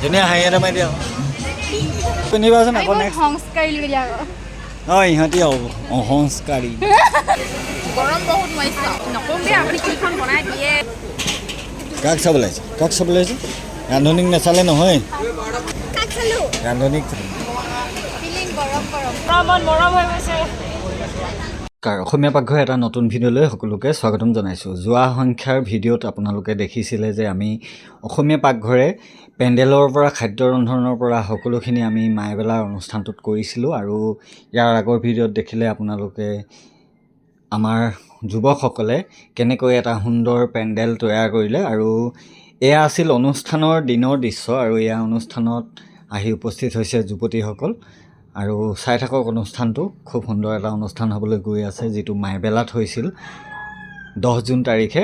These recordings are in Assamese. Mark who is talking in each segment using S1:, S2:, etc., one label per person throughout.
S1: ধুনীয়া হাঁহি এটা মাৰি দিয়া পিন্ধিবাচোন আকৌ নেক্সট
S2: সংস্কাৰী বুলি দিয়া
S1: অঁ ইহঁতি হ'ব অসংস্কাৰী
S2: গৰম বহুত মাৰিছে নকমে আপুনি কিখন বনাই দিয়ে
S1: কাক চাবলৈ আহিছে কাক চাবলৈ আহিছে ৰান্ধনীক নাচালে নহয়
S2: কাক চালো
S1: ৰান্ধনীক
S2: ফিলিং গৰম গৰম মৰম হৈ গৈছে
S1: অসমীয়া পাকঘৰ এটা নতুন ভিডিঅ'লৈ সকলোকে স্বাগতম জনাইছোঁ। যোৱা সংখ্যাৰ ভিডিঅ'ত আপোনালোকে দেখিছিলে যে আমি অসমীয়া পাকঘৰে পেণ্ডেলৰ পৰা খাদ্য ৰন্ধনৰ পৰা সকলোখিনি আমি মাইবেলাৰ অনুষ্ঠানটোত কৰিছিলোঁ আৰু ইয়াৰ আগৰ ভিডিঅ'ত দেখিলে আপোনালোকে আমাৰ যুৱকসকলে কেনেকৈ এটা সুন্দৰ পেণ্ডেল তৈয়াৰ কৰিলে আৰু এয়া আছিল অনুষ্ঠানৰ দিনৰ দৃশ্য আৰু এয়া অনুষ্ঠানত আহি উপস্থিত হৈছে যুৱতীসকল আৰু চাই থাকক অনুষ্ঠানটো খুব সুন্দৰ এটা অনুষ্ঠান হ'বলৈ গৈ আছে যিটো মাইবেলাত হৈছিল 10 জুন তাৰিখে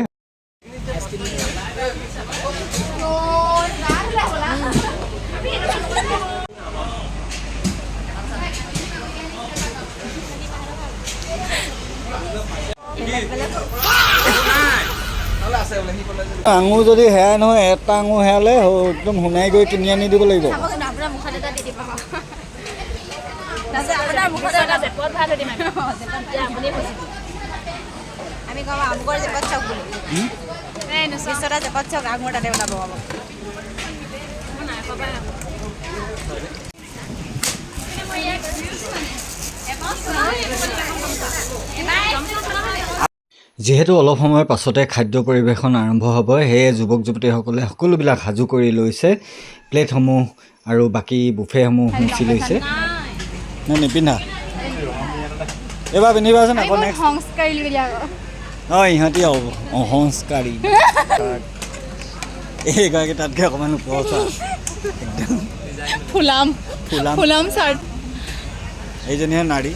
S1: আঙুৰ যদি হেৰাই নহয় এটা আঙুৰ হেৰালে একদম শুনাই গৈ কিনি আনি দিব লাগিব
S2: আমি কম আমুকৰ জেপত চাওক বুলি বিশ্বটা জেপত চাওক আঙুৰ তাতে ওলাব
S1: যিহেতু অলপ সময়ৰ পাছতে খাদ্য পৰিৱেশন আৰম্ভ হ'ব সেয়ে যুৱক যুৱতীসকলে সকলোবিলাক সাজু কৰি লৈছে প্লেটসমূহ আৰু বাকী বুফেসমূহ মুচি লৈছে নাই নিপিন্ধা এইবাৰ পিন্ধিবাচোন আকৌ নেক্সট
S2: সংস্কাৰী বুলি দিয়া
S1: অঁ ইহঁতি হ'ব অসংস্কাৰী এইগৰাকী তাতকৈ অকণমান ওপৰত একদম
S2: ফুলাম
S1: ফুলাম
S2: ফুলাম চাৰ্ট
S1: এইজনীহে নাৰী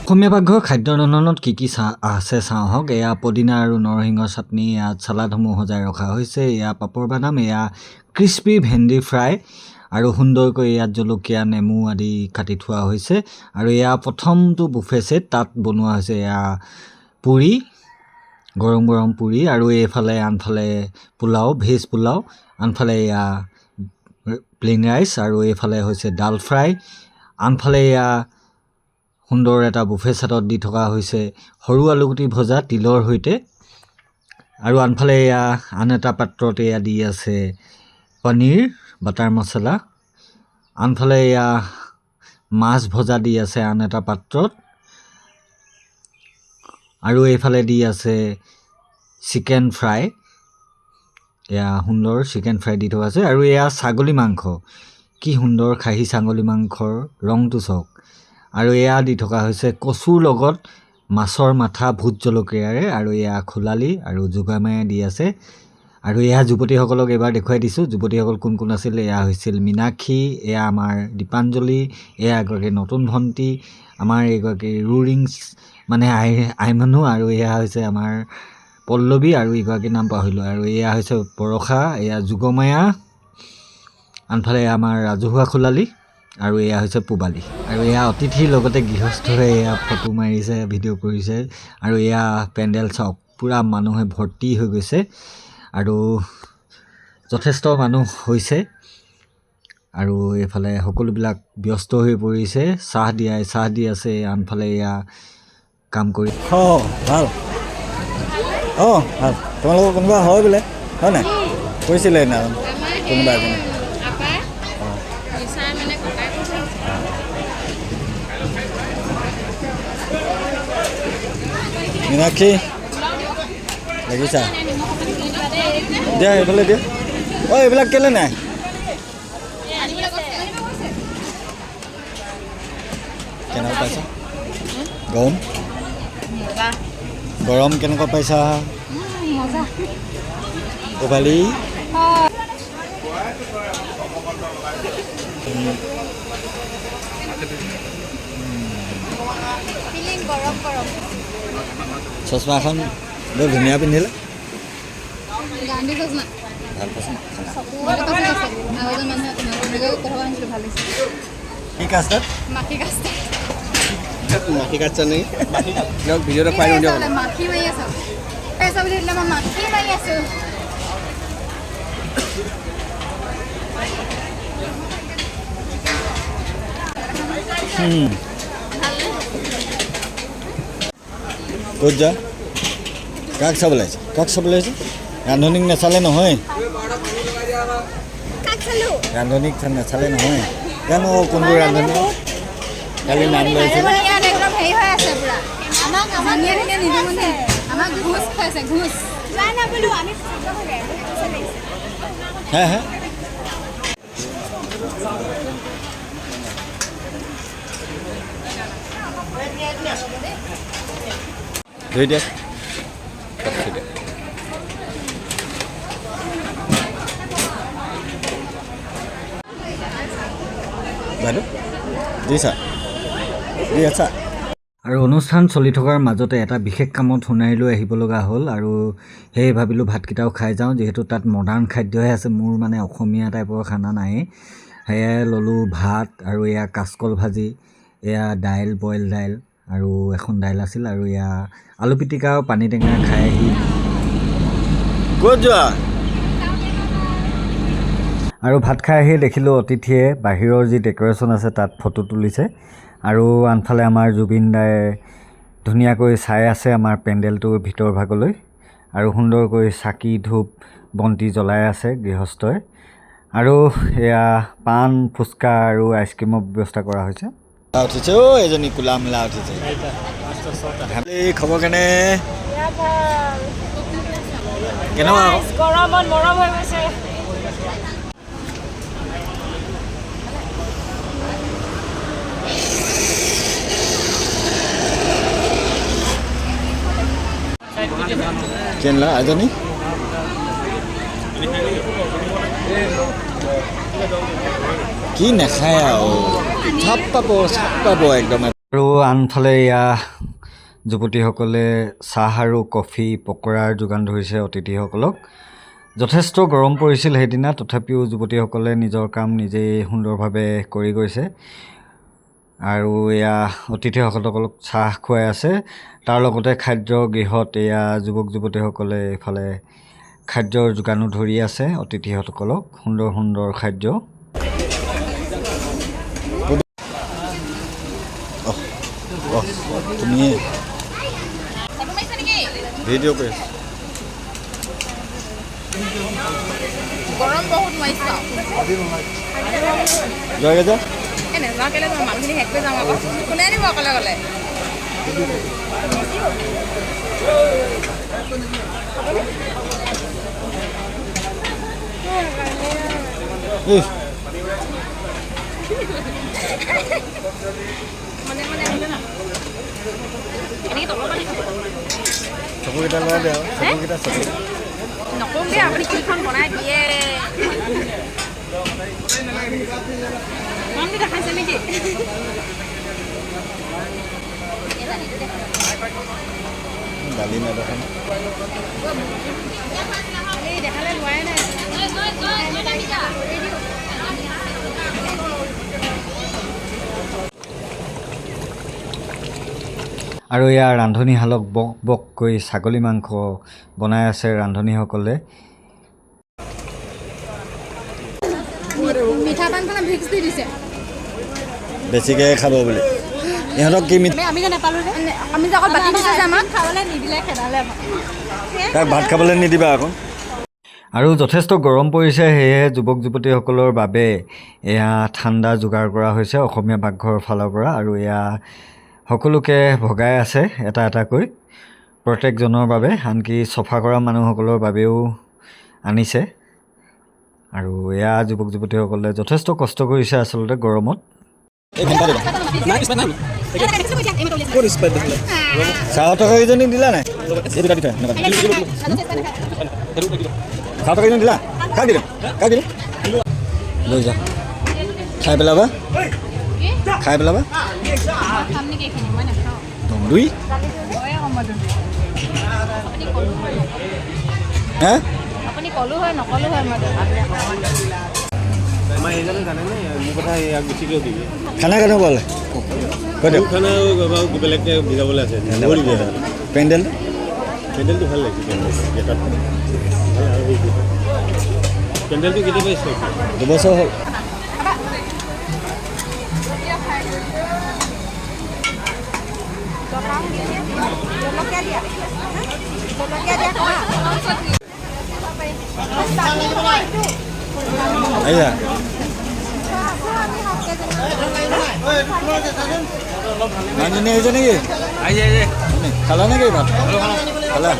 S1: অসমীয়া পাকঘৰ খাদ্য ৰন্ধনত কি কি আছে চাওঁ হওক এয়া পদিনা আৰু নৰসিংহৰ চাটনি ইয়াত চালাডসমূহ সজাই ৰখা হৈছে এয়া পাপৰ বাদাম এয়া ক্ৰিস্পি ভেন্দি ফ্ৰাই আৰু সুন্দৰকৈ ইয়াত জলকীয়া নেমু আদি কাটি থোৱা হৈছে আৰু এয়া প্ৰথমটো বুফে ছেট তাত বনোৱা হৈছে এয়া পুৰি গৰম গৰম পুৰি আৰু এইফালে আনফালে পোলাও ভেজ পোলাও আনফালে এয়া প্লেইন ৰাইচ আৰু এইফালে হৈছে ডাল ফ্ৰাই আনফালে এয়া সুন্দৰ এটা বুফে ছেটত দি থকা হৈছে সৰু আলুগুটি ভজা তিলৰ সৈতে আৰু আনফালে এয়া আন এটা পাত্ৰত এয়া দি আছে পনীৰ বাটাৰ মছলা আনফালে এয়া মাছ ভজা দি আছে আন এটা পাত্ৰত আৰু এইফালে দি আছে চিকেন ফ্ৰাই এয়া সুন্দৰ চিকেন ফ্ৰাই দি থকা আছে আৰু এয়া ছাগলী মাংস কি সুন্দৰ খাহী ছাগলী মাংসৰ ৰংটো চাওক আৰু এয়া দি থকা হৈছে কচুৰ লগত মাছৰ মাথা ভোট জলকীয়াৰে আৰু এয়া খোলালি আৰু যোগামায়ে দি আছে আৰু এয়া যুৱতীসকলক এবাৰ দেখুৱাই দিছোঁ যুৱতীসকল কোন কোন আছিল এয়া হৈছিল মীনাক্ষী এয়া আমাৰ দীপাঞ্জলি এয়া এগৰাকী নতুন ভণ্টি আমাৰ এগৰাকী ৰুৰিংছ মানে আইমানু আৰু এয়া হৈছে আমাৰ পল্লৱী আৰু এগৰাকীৰ নাম পাহৰিলোঁ আৰু এয়া হৈছে বৰষা এয়া যোগমায়া আনফালে আমাৰ ৰাজহুৱা খোলালি আৰু এয়া হৈছে পূবালী আৰু এয়া অতিথিৰ লগতে গৃহস্থই এয়া ফটো মাৰিছে ভিডিঅ' কৰিছে আৰু এয়া পেণ্ডেল চাওক পূৰা মানুহে ভৰ্তি হৈ গৈছে আৰু যথেষ্ট মানুহ হৈছে আৰু এইফালে সকলোবিলাক ব্যস্ত হৈ পৰিছে চাহ দি আছে আনফালে এয়া কাম কৰি ভাল ভাল তোমালোকৰ কোনোবা হয় বোলে হয় নাই কৈছিলে না কোনোবা এজনে মীনাক্ষী লাগিছা দিয়া এইফালে দিয়া অঁ এইবিলাক কেলৈ নাই কেনেকুৱা পাইছা গৰম কেনেকুৱা পাইছা পূবালী
S2: ফিলিং গৰম গৰম
S1: চশমাখন বৰ ধুনীয়া পিন্ধিলে
S2: গান্ধী চশমা
S1: ভাল পাইছে কি কাষ্টত
S2: মাখি কাষ্ট
S3: মাখি কাটছা নেকি ভিডিঅ'টা পাই দিওঁ দিয়ক
S2: মাখি মাৰি আছে পইচা বুলি দিলে মই মাখি মাৰি আছোঁ
S1: ক'ত যা কাক চাবলৈ আহিছে ৰান্ধনীক নাচালে নহয় ৰান্ধনীক নাচালে নহয় জানো কোনটো ৰান্ধনী কালি নাম লৈছে
S2: একদম হেৰি হৈ আছে পুৰা আমাক নিদিওঁ মানে আমাক ঘোচ খুৱাইছে ঘোচ যোৱা না বোলো আমি
S1: হে ধুই দিয়ক বাইদেউ জি ছাৰ জি আচ্ছা আৰু অনুষ্ঠান চলি থকাৰ মাজতে এটা বিশেষ কামত সোণাৰীলৈ আহিব লগা হ'ল আৰু সেয়ে ভাবিলোঁ ভাতকেইটাও খাই যাওঁ যিহেতু তাত মডাৰ্ণ খাদ্যহে আছে মোৰ মানে অসমীয়া টাইপৰ খানা নাই সেয়াই ল'লোঁ ভাত আৰু এয়া কাচকল ভাজি এয়া দাইল বইল দাইল আৰু এখন দাইল আছিল আৰু এয়া আলু পিটিকা আৰু পানী টেঙা খাই আহি ক'ত যোৱা আৰু ভাত খাই আহি দেখিলোঁ অতিথিয়ে বাহিৰৰ যি ডেক'ৰেশ্যন আছে তাত ফটো তুলিছে আৰু আনফালে আমাৰ জুবিন দায়ে ধুনীয়াকৈ চাই আছে আমাৰ পেণ্ডেলটোৰ ভিতৰ ভাগলৈ আৰু সুন্দৰকৈ চাকি ধূপ বন্তি জ্বলাই আছে গৃহস্থই আৰু এয়া পাণ ফুচকা আৰু আইচক্ৰীমৰ ব্যৱস্থা কৰা হৈছে উঠিছে এজনী কোলা মেলা উঠিছে খবৰ কেনে কেনেকুৱা
S2: গৰমত মৰম হৈ গৈছে
S1: কেনলা এজনী কি নাখায় আৰু চাপ পাব একদম আৰু আনফালে এয়া যুৱতীসকলে চাহ আৰু কফি পকৰাৰ যোগান ধৰিছে অতিথিসকলক যথেষ্ট গৰম পৰিছিল সেইদিনা তথাপিও যুৱতীসকলে নিজৰ কাম নিজেই সুন্দৰভাৱে কৰি গৈছে আৰু এয়া অতিথিসকলক চাহ খুৱাই আছে তাৰ লগতে খাদ্য গৃহত এয়া যুৱক যুৱতীসকলে এইফালে খাদ্যৰ যোগানো ধৰি আছে অতিথিসকলক সুন্দৰ সুন্দৰ খাদ্য তুমি ভিডিঅ' কৰি
S2: গৰম বহুত মাৰিছে
S1: জয় যা
S2: নেযাওঁ কেলৈ যাওঁ মানুহখিনি শেষ কৰি যাওঁ আকৌ কোনে আনিব অকলে অকলে
S1: চকুকেইটা লোৱা দে চকুকেইটা
S2: নকওঁ দেই আপুনি কিখন বনাই দিয়ে মামনি দেখাইছে নেকি
S1: দালি নেদেখা
S2: দেখালে লোৱাই নাই
S1: আৰু ইয়াৰ ৰান্ধনীশালক বক বককৈ ছাগলী মাংস বনাই আছে ৰান্ধনীসকলে
S2: মিঠা পান পান ভিক্স দি দিছে
S1: বেছিকৈ খাব বুলি ইহঁতক কি
S2: আমি যে নাপালোঁ যে আমি যে অকল বাকী দিছে যে আমাক খাবলৈ নিদিলে খেদালে
S1: তাক ভাত খাবলৈ নিদিবা আকৌ আৰু যথেষ্ট গৰম পৰিছে সেয়েহে যুৱক যুৱতীসকলৰ বাবে এয়া ঠাণ্ডা যোগাৰ কৰা হৈছে অসমীয়া পাকঘৰৰ ফালৰ পৰা আৰু এয়া সকলোকে ভগাই আছে এটা এটাকৈ প্ৰত্যেকজনৰ বাবে আনকি চফা কৰা মানুহসকলৰ বাবেও আনিছে আৰু এয়া যুৱক যুৱতীসকলে যথেষ্ট কষ্ট কৰিছে আচলতে গৰমত চাহ টকাকেইজনী দিলা নাই চাহ টকাকেইজনী দিলা কাক দিলে লৈ যা খাই পেলাবা দুই হে
S2: আপুনি ক'লো হয় নক'লো হয় মই
S1: খানা কেনেকুৱা ক'লে
S3: খানা বেলেগকৈ বুজাবলৈ আছে
S1: পেণ্ডেল
S3: পেণ্ডেলটো ভাল লাগিছে গেটত ভাল আৰু এইটো পেণ্ডেলটো কেতিয়া পাইছে
S1: 2 বছৰ হ'ল আইয়া মানুহজনী আহিছে নেকি খালা নেকি ভাত খালা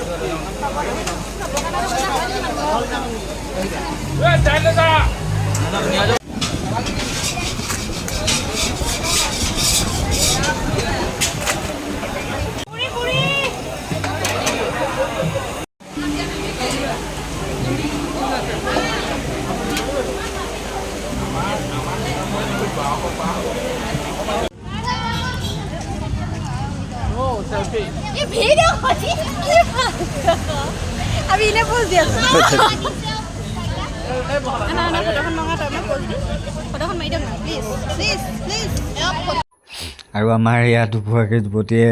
S2: ये वीडियो होती है अभी इन्हें पोज दिया ना ना फोटोখন मंगा तो मैं पोज दी फोटोখন मारि दियक ना प्लीज प्लीज प्लीज
S1: আৰু আমাৰ এয়া দুপৰীয়া যুৱতীয়ে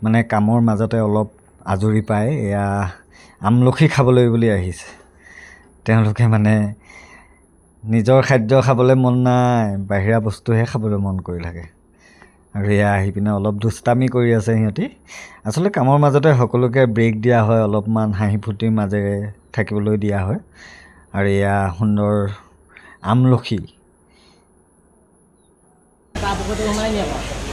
S1: মানে কামৰ মাজতে অলপ আজৰি পায় এয়া আমলখি খাবলৈ বুলি আহিছে তেওঁলোকে মানে নিজৰ খাদ্য খাবলৈ মন নাই বাহিৰা বস্তুহে খাবলৈ মন কৰি থাকে আৰু এয়া আহি পিনে অলপ দুষ্টামি কৰি আছে সিহঁতি আচলতে কামৰ মাজতে সকলোকে ব্ৰেক দিয়া হয় অলপমান হাঁহি ফূৰ্তিৰ মাজেৰে থাকিবলৈ দিয়া হয় আৰু এয়া সুন্দৰ আমলখি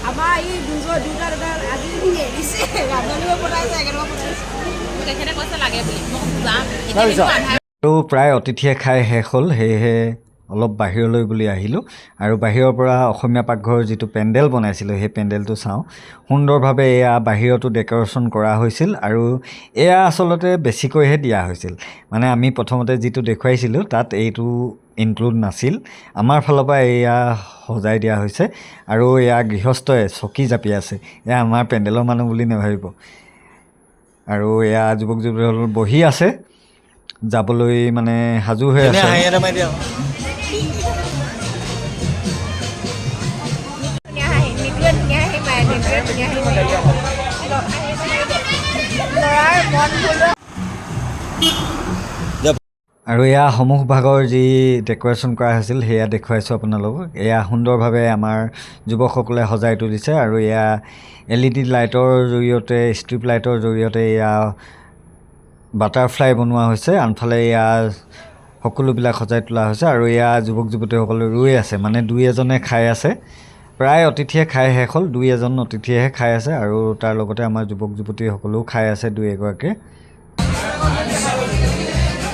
S2: আমাৰ এই দুটা আজি এৰিছে ৰান্ধনিব পঠাইছে একেবাৰে পঠাইছে তেখেতে কৈছে লাগে বুলি মোক যাম
S1: আৰু প্ৰায় অতিথিয়ে খাই শেষ হ'ল সেয়েহে অলপ বাহিৰলৈ বুলি আহিলোঁ আৰু বাহিৰৰ পৰা অসমীয়া পাকঘৰৰ যিটো পেণ্ডেল বনাইছিলোঁ সেই পেণ্ডেলটো চাওঁ সুন্দৰভাৱে এয়া বাহিৰতো ডেক'ৰেশ্যন কৰা হৈছিল আৰু এয়া আচলতে বেছিকৈহে দিয়া হৈছিল মানে আমি প্ৰথমতে যিটো দেখুৱাইছিলোঁ তাত এইটো ইনক্লুড নাছিল আমাৰ ফালৰ পৰা এয়া সজাই দিয়া হৈছে আৰু এয়া গৃহস্থই চকী জাপি আছে এয়া আমাৰ পেণ্ডেলৰ মানুহ বুলি নাভাবিব আৰু এয়া যুৱক যুৱতীসকল বহি আছে যাবলৈ মানে সাজু হৈ আছে আৰু এয়া সন্মুখভাগৰ যি ডেক'ৰেশ্যন কৰা হৈছিল সেয়া দেখুৱাইছোঁ আপোনালোকক এয়া সুন্দৰভাৱে আমাৰ যুৱকসকলে সজাই তুলিছে আৰু এয়া LED লাইটৰ জৰিয়তে ষ্ট্ৰিপ লাইটৰ জৰিয়তে এয়া বাটাৰফ্লাই বনোৱা হৈছে আনফালে এয়া সকলোবিলাক সজাই তোলা হৈছে আৰু এয়া যুৱক যুৱতীসকলে ৰৈ আছে মানে দুই এজনে খাই আছে প্ৰায় অতিথিয়ে খাই শেষ হ'ল দুই এজন অতিথিয়েহে খাই আছে আৰু তাৰ লগতে আমাৰ যুৱক যুৱতীসকলেও খাই আছে দুই এগৰাকীয়ে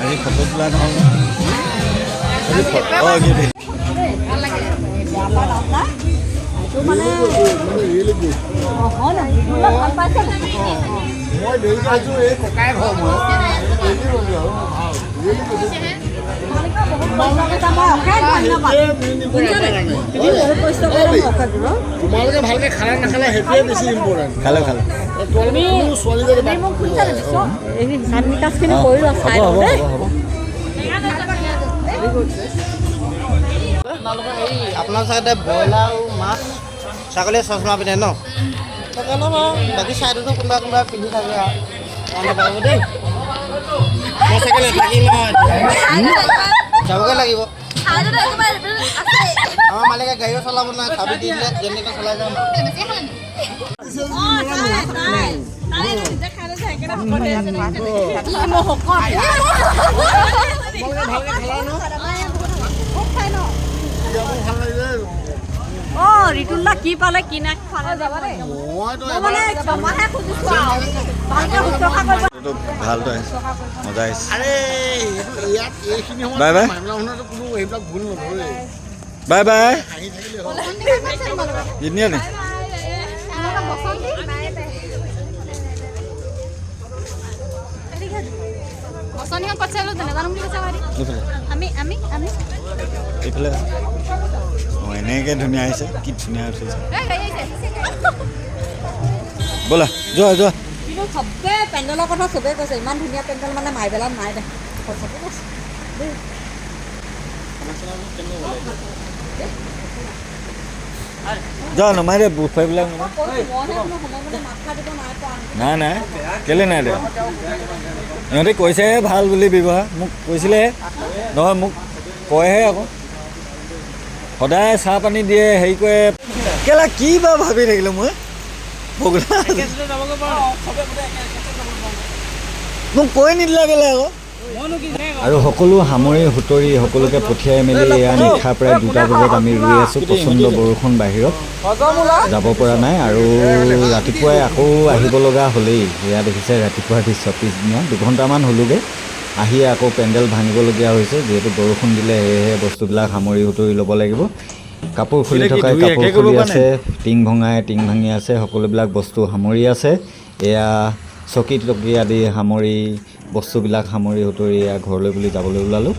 S1: আজি ফটো তোলা নহ'ল
S3: তোমালোকে ভালকে খানা নাখালে সেইটোৱে বেছি ইম্পৰ্টেণ্ট
S1: খালে খালে
S4: আপোনাৰ চাগে ব্ৰইলাৰ আৰু মাছ ছাগলীয়ে চচমা পিন্ধে ন সেইকাৰণে বাৰু বাকী ছাইডতো কোনোবা কোনোবা পিন্ধি থাকে আৰু দেই মই চাগে নাথাকিম যাবগৈ লাগিব আমাৰ মালিকে গাড়ীও চলাব নাই চাবি দি দিলে যেনেকৈ চলাই যাম
S2: ঋতুল্লা কি পালে কি না খালে যাব দেই মানে জমাহে খুজিছো ভালকে শুশ্ৰূষা কৰিব
S1: ভালটো মজা আহিছে
S3: আৰে ইয়াত এইখিনি সময়ত
S1: বাই বাই
S3: মামলা শুনাটো কোনো এইবিলাক ভুল নকৰে
S1: বাই বাই
S3: হাঁহি থাকিলে হ'ল
S1: জিনিয়া নে
S2: বসনিখন পচালো নাজানো বুলি কৈছে বাৰী আমি আমি আমি
S1: এইফালে অঁ এনেকৈ ধুনীয়া আহিছে কি ধুনীয়া উঠিছে ব'লা যোৱা যোৱা
S5: কিন্তু চবে পেণ্ডেলৰ কথা চবেই কৈছে ইমান ধুনীয়া পেণ্ডেল মানে মাইবেলাত নাই দে সঁচাকৈ কৈছে দেই
S1: যা নমাই দে বুট ফাইবিলাক নমাই
S5: মইহে কোনো সময়মতে মাথা দিব নাই পৰা
S1: নাই নাই কেলে নাই দে ইহঁতে কৈছেহে ভাল বুলি ব্যৱহাৰ মোক কৈছিলেহে নহয় মোক কয়হে আকৌ সদায় চাহ পানী দিয়ে হেৰি কৰে কেলা কি বা ভাবি থাকিলোঁ মই মোক কৈ নিদিলা কেলে আকৌ আৰু সকলো সামৰি সুতৰি সকলোকে পঠিয়াই মেলি এয়া নিশা প্ৰায় 2টা বজাত আমি ৰুই আছোঁ প্ৰচণ্ড বৰষুণ বাহিৰত যাব পৰা নাই আৰু ৰাতিপুৱাই আকৌ আহিব লগা হ'লেই এয়া দেখিছে ৰাতিপুৱা পিছদিনা 2 ঘণ্টামান হ'লোগৈ আহি আকৌ পেণ্ডেল ভাঙিবলগীয়া হৈছে যিহেতু বৰষুণ দিলে সেয়েহে বস্তুবিলাক সামৰি সুতৰি ল'ব লাগিব কাপোৰ খুলি থকাই কাপোৰ খুলি আছে টিং ভাঙি আছে সকলোবিলাক বস্তু সামৰি আছে এয়া চকী তকী আদি সামৰি বস্তুবিলাক সামৰি সুতৰি ঘৰলৈ বুলি যাবলৈ ওলালোঁ